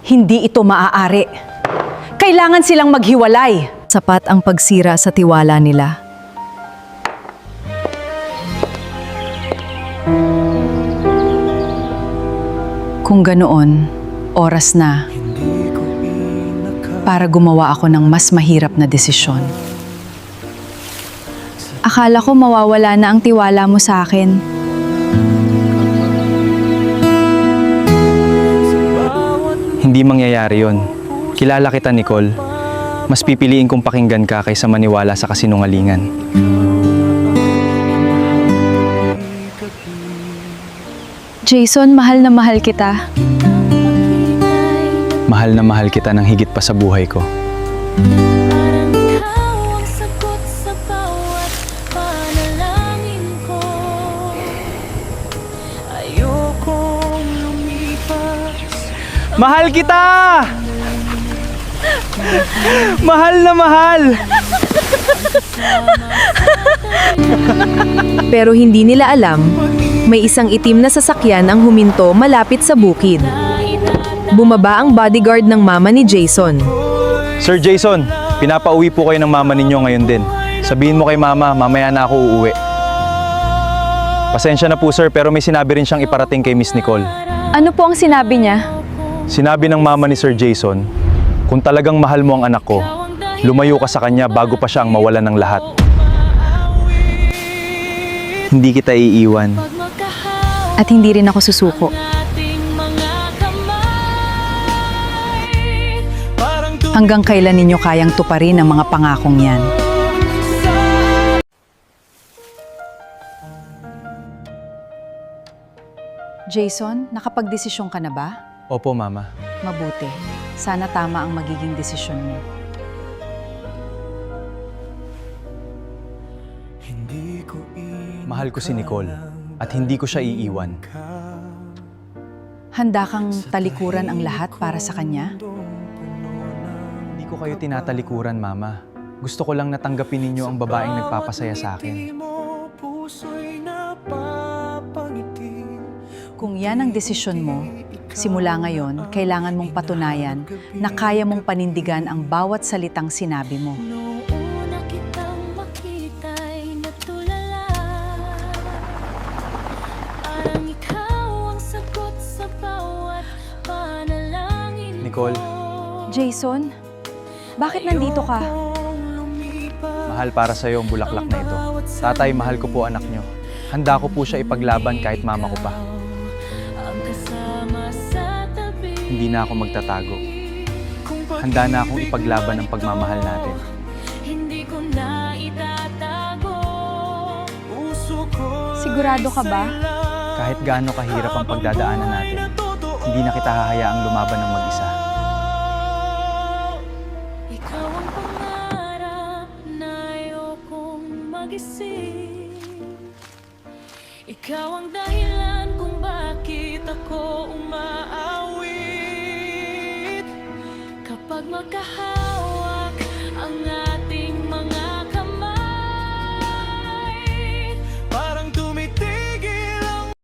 Hindi ito maaari. Kailangan silang maghiwalay. Sapat ang pagsira sa tiwala nila. Kung ganoon, oras na para gumawa ako ng mas mahirap na desisyon. Akala ko mawawala na ang tiwala mo sa akin. Hindi mangyayari yon. Kilala kita, Nicole. Mas pipiliin kong pakinggan ka kaysa maniwala sa kasinungalingan. Jason, mahal na mahal kita. Mahal na mahal kita ng higit pa sa buhay ko. Mahal kita! Mahal na mahal! Pero hindi nila alam, may isang itim na sasakyan ang huminto malapit sa bukid. Bumaba ang bodyguard ng mama ni Jason. Sir Jason, pinapauwi po kayo ng mama ninyo ngayon din. Sabihin mo kay mama, mamaya na ako uuwi. Pasensya na po sir, pero may sinabi rin siyang iparating kay Miss Nicole. Ano po ang sinabi niya? Sinabi ng mama ni Sir Jason, kung talagang mahal mo ang anak ko, lumayo ka sa kanya bago pa siya ang mawalan ng lahat. Hindi kita iiwan. At hindi rin ako susuko. Hanggang kailan ninyo kayang tuparin ang mga pangakong yan? Jason, nakapagdesisyon ka na ba? Opo, mama. Mabuti. Sana tama ang magiging desisyon mo. Mahal ko si Nicole at hindi ko siya iiwan. Handa kang talikuran ang lahat para sa kanya? Hindi ko kayo tinatalikuran, mama. Gusto ko lang natanggapin ninyo ang babaeng nagpapasaya sa akin. Kung yan ang desisyon mo, simula ngayon, kailangan mong patunayan na kaya mong panindigan ang bawat salitang sinabi mo. Nicole, Jason, bakit nandito ka? mahal para sa'yo ang bulaklak na ito. Tatay, mahal ko po anak nyo. Handa ko po siya ipaglaban kahit mama ko pa. Hindi na ako magtatago. Handa na akong ipaglaban ang pagmamahal natin. Sigurado ka ba? Kahit gaano kahirap ang pagdadaanan natin, hindi na kita hahayaang lumaban ng mag-isa. Ikaw ang pangarap na ayokong magising. Ikaw ang dahilan kung bakit ako umaawit. Kapag magkahal